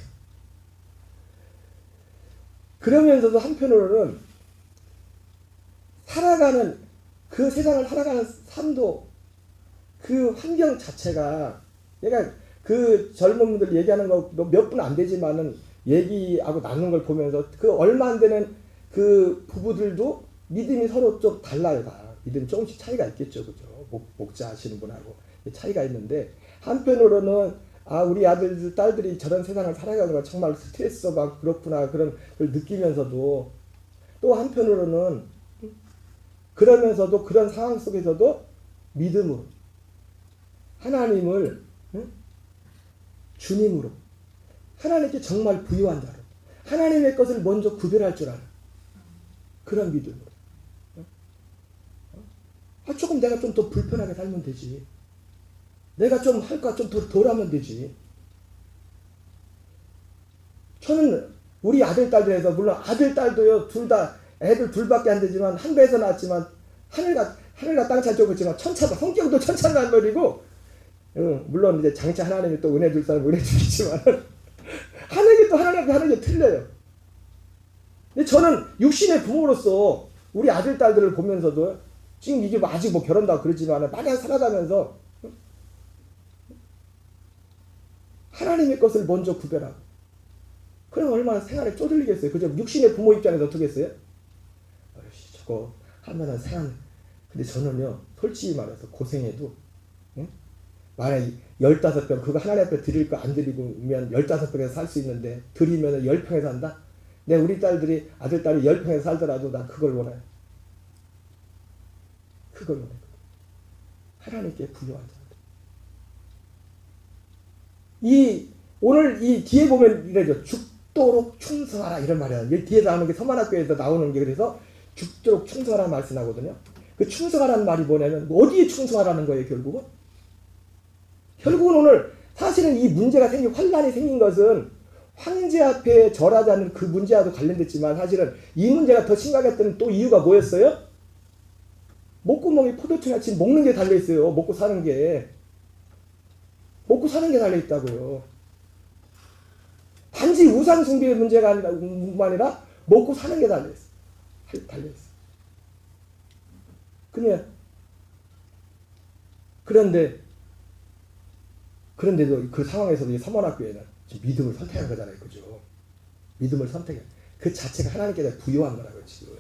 그러면서도 한편으로는 살아가는 그 세상을 살아가는 삶도 그 환경 자체가 내가 그 젊은 분들 얘기하는 거 몇 분 안 되지만은 얘기하고 나누는 걸 보면서 그 얼마 안 되는 그 부부들도 믿음이 서로 좀 달라요. 다 믿음이 조금씩 차이가 있겠죠. 그죠? 목자 하시는 분하고 차이가 있는데 한편으로는 아 우리 아들 딸들이 저런 세상을 살아가는 거 정말 스트레스가 그렇구나 그런 걸 느끼면서도 또 한편으로는 그러면서도 그런 상황 속에서도 믿음으로 하나님을 주님으로 하나님께 정말 부유한 자로 하나님의 것을 먼저 구별할 줄 아는 그런 믿음으로 조금 내가 좀 더 불편하게 살면 되지. 내가 좀 할까 좀 덜 하면 되지. 저는 우리 아들 딸들에서 물론 아들 딸도요 둘 다 애들 둘밖에 안 되지만 한 배에서 낳았지만 하늘과 땅 차이 좁았지만 천차다 성격도 천차만별이고 물론 이제 장차 하나님이 또 은혜 줄 사람 은혜 주겠지만 하나님이 또 하나님 앞에 하는 게 틀려요. 근데 저는 육신의 부모로서 우리 아들 딸들을 보면서도 지금 이게 아직 뭐 결혼도 하고 그러지만 마냥 살아가면서 하나님의 것을 먼저 구별하고 그럼 얼마나 생활에 쪼들리겠어요. 그죠? 육신의 부모 입장에서 어떻게 했어요? 저거 하면은 생활. 근데 저는요 솔직히 말해서 고생해도 만약에 15평 그거 하나님 앞에 드릴 거 안 드리면 15평에서 살 수 있는데 드리면 10평에서 산다? 내 우리 딸들이 아들 딸이 10평에서 살더라도 난 그걸 원해요. 그걸 원해요. 하나님께 부유한 자. 오늘 이 뒤에 보면 이래죠. 죽도록 충성하라 이런 말이야. 이 뒤에 나오는 게 서만학교에서 나오는 게 그래서 죽도록 충성하라는 말씀 나오거든요. 그 충성하라는 말이 뭐냐면 어디에 충성하라는 거예요 결국은? 결국은 오늘 사실은 이 문제가 환란이 생긴 것은 황제 앞에 절하지 않는 그 문제와도 관련됐지만 사실은 이 문제가 더 심각했던 또 이유가 뭐였어요? 목구멍에 포도청같이 먹는 게 달려있어요. 먹고 사는 게 달려있다고요. 단지 우상 숭배의 문제가 아니라 먹고 사는 게 달려있어요. 그런데도 그 상황에서도 서만학교에는 지금 믿음을 선택한 거잖아요. 그죠? 믿음을 선택해. 그 자체가 하나님께 대해 부여한 거라고요. 지금.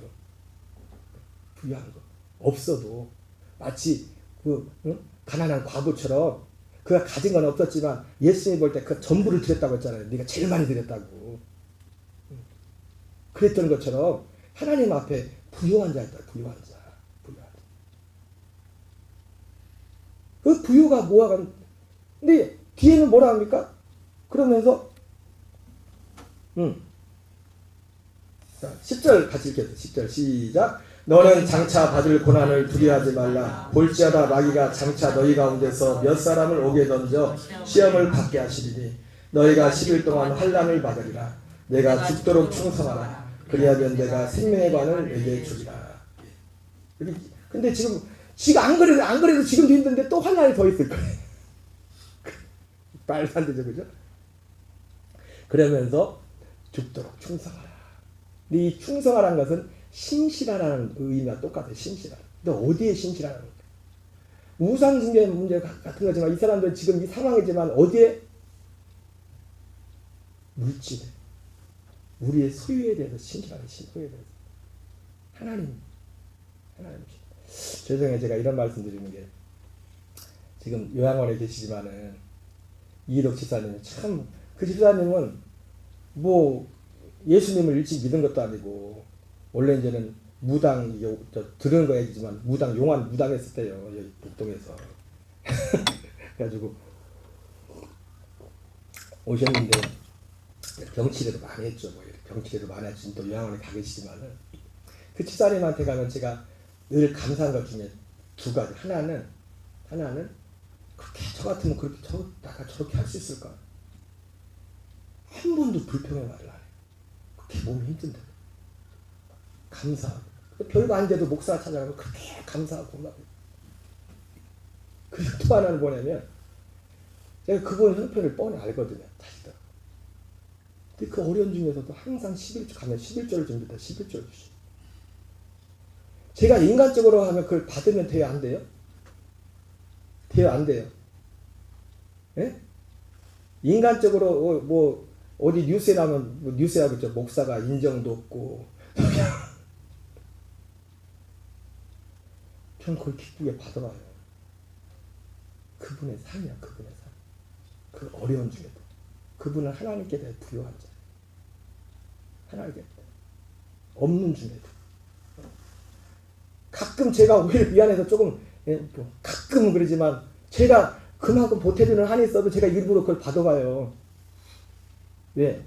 부여한 거. 없어도 마치 가난한 과부처럼 그가 가진 건 없었지만 예수님이 볼 때 그 전부를 드렸다고 했잖아요. 네가 제일 많이 드렸다고. 그랬던 것처럼 하나님 앞에 부유한 자였다. 부유한 자. 그 부유가 뭐가 근데 뒤에는 뭐라 합니까? 그러면서 10절 같이 읽겠습니다. 10절 시작. 너는 장차 받을 고난을 두려워하지 말라. 볼지어다 마귀가 장차 너희 가운데서 몇 사람을 오게 던져 시험을 받게 하시리니 너희가 10일 동안 환난을 받으리라. 내가 죽도록 충성하라. 그리하면 내가 생명의 관을 내게 주리라. 근데 지금 안 그래도 지금도 힘든데 또 환난이 더 있을 거예요. 말도 안 되죠, 그죠? 그러면서 죽도록 충성하라. 근데 이 충성하라는 것은 신실하라는 의미와 똑같아요. 신실하라. 근데 어디에 신실하라는 거예요? 우상숭배 문제 같은 거지만 이 사람들 지금 이 상황이지만 어디에? 물질에. 우리의 소유에 대해서 신실하는 소유에 대해서. 하나님. 죄송해요. 제가 이런 말씀 드리는 게 지금 요양원에 계시지만은 이덕 집사님 참 그 집사님은 뭐 예수님을 일찍 믿은 것도 아니고 원래 이제는 무당 들은 거 얘기지만 무당 용안 무당했을 때요 여기 북동에서 그래가지고 오셨는데 병치레도 많이 했죠. 뭐 병치레도 많이 하시면 또 요양원에 가 계시지만은 그 집사님한테 가면 제가 늘 감사한 것 중에 두 가지. 하나는 그렇게 저 같으면 그렇게 내가 저렇게 할 수 있을까? 한 번도 불평의 말을 안 해요. 그렇게 몸이 힘든데 감사하고 별거 안 돼도 목사 찾아가면 그렇게 감사하고 막. 그리고 또 하나는 뭐냐면 제가 그분 형편을 뻔히 알거든요. 다시다. 근데 그 어려운 중에서도 항상 11조 가면 11조를 줍니다. 11조를 주시고. 제가 인간적으로 하면 그걸 받으면 돼요? 안 돼요? 돼요? 안 돼요? 예? 인간적으로 뭐 어디 뉴스에 나면 뭐 뉴스에 하겠죠. 목사가 인정도 없고 전 그걸 기쁘게 받아봐요. 그분의 삶이야. 그분의 삶. 그 어려운 중에도 그분은 하나님께 대해 부요한 자. 하나님께 없는 중에도 가끔 제가 오히려 미안해서 조금 가끔은 그러지만 제가 그만큼 보태주는 한이 있어도 제가 일부러 그걸 받아봐요. 왜?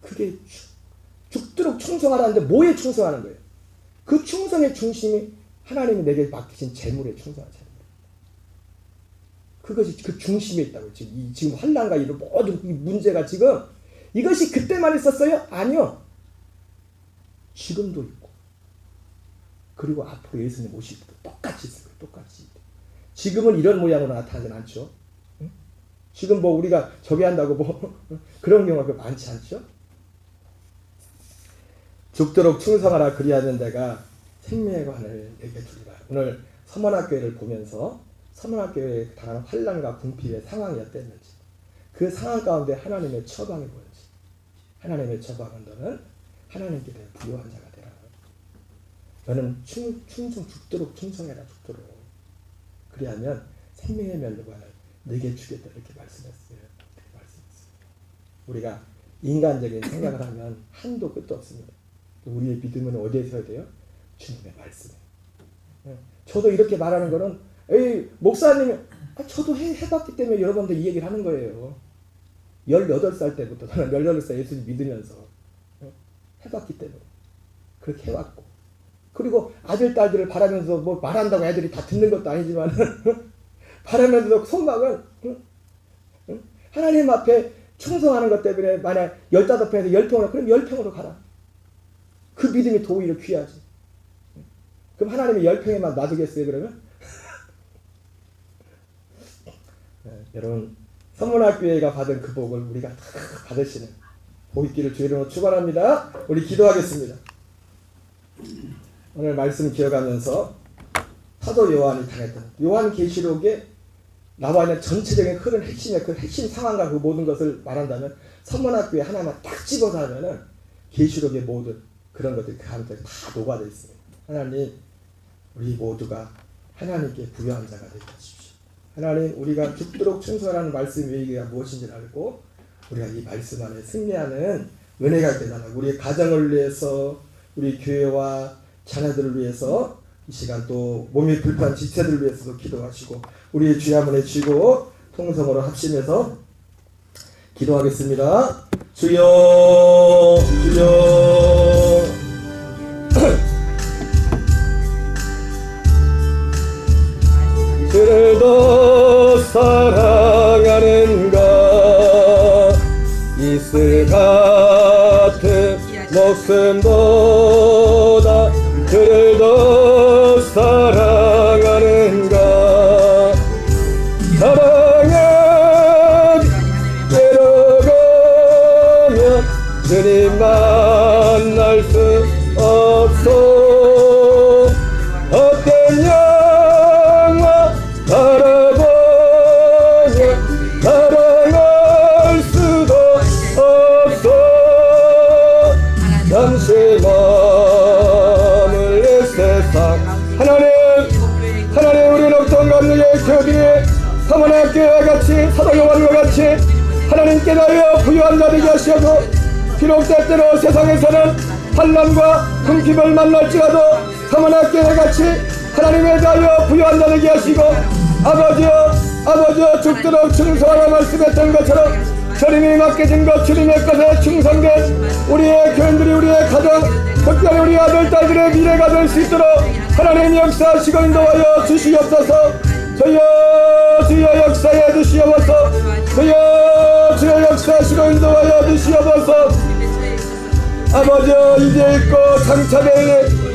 그게 죽도록 충성하라는데 뭐에 충성하는 거예요? 그 충성의 중심이 하나님이 내게 맡기신 재물에 충성한 재물. 그것이 그 중심에 있다고. 지금 환난과 이런 모든 이 문제가 지금 이것이 그때만 있었어요? 아니요. 지금도 있고 그리고 앞으로 예수님 오실 때도 똑같이 있을 거예요. 똑같이. 지금은 이런 모양으로 나타나진 않죠. 응? 지금 뭐 우리가 저기 한다고 뭐 그런 경우가 많지 않죠. 죽도록 충성하라 그리하는 데가 생명의 관을 내게 주리라. 오늘 서문학교회를 보면서 서문학교회에 당한 환난과 궁핍의 상황이 어땠는지 그 상황 가운데 하나님의 처방이 뭐였지. 하나님의 처방은 너는 하나님께 대해 부요한 자가 되라. 너는 충성 죽도록 충성해라. 죽도록. 그리하면 생명의 면류관을 내게 주겠다. 이렇게 말씀했어요. 우리가 인간적인 생각을 하면 한도 끝도 없습니다. 우리의 믿음은 어디에 서야 돼요? 주님의 말씀에. 저도 이렇게 말하는 거는 에이 목사님 저도 해봤기 때문에 여러분들 이 얘기를 하는 거예요. 18살 때부터 저는 18살 예수님 믿으면서 해봤기 때문에 그렇게 해왔고 그리고 아들 딸들을 바라면서 뭐 말한다고 애들이 다 듣는 것도 아니지만 바라면서 소망은 하나님 앞에 충성하는 것 때문에 만약 15평에서 10평으로 그럼 10평으로 가라. 그 믿음이 더 오히려 귀하지. 그럼 하나님이 10평에만 놔두겠어요 그러면? 네, 여러분 선문학교회가 받은 그 복을 우리가 다 받으시는 복 있기를 주의 이름으로 축원합니다. 우리 기도하겠습니다. 오늘 말씀 기억하면서 사도 요한이 당했던 요한계시록에 나와 있는 전체적인 흐른 핵심의 그 핵심 상황과 그 모든 것을 말한다면 선문학교회 하나만 딱 집어서 하면은 계시록의 모든 그런 것들이 그 안에 다 녹아져 있습니다. 하나님 우리 모두가 하나님께 부요한 자가 되게 하십시오. 하나님 우리가 죽도록 충성하라는 말씀의 의미가 무엇인지 알고 우리가 이 말씀 안에 승리하는 은혜가 되달라고 우리의 가정을 위해서 우리 교회와 자녀들을 위해서 이 시간 또 몸이 불편한 지체들을 위해서도 기도하시고 우리의 주여 한번 외치고 통성으로 합심해서 기도하겠습니다. 주여 주여 주를 더 사랑하는가 이슬 같은 목숨보다 주를 더 사랑하는가 사랑에 내려가면 주님 만날 수 없어 어떤 영화 바라보며 사랑할 수도 없어 잠시 머물는 세상 하나님 우리는 어떤 감리의 교들이 서문학교와 같이 사도 요한과 같이 하나님 깨달아 부유한 자 되게 하시고 비록 때때로 세상에서는 환난과 궁핍을 만날지라도 사모나께 같이 하나님에 대하여 부유한 자 되게 하시고 아버지여 죽도록 충성하라 말씀했던 것처럼 주님이 맡겨진 것 주님의 것에 충성된 우리의 교인들이 우리의 가정 특별히 우리 아들 딸들의 미래가 될 수 있도록 하나님 역사하시고 인도하여 주시옵소서. 주여 역사해 주시옵소서. 주여 역사하시고 인도하여 주시옵소서. 아버지여 이제 있고 장차대에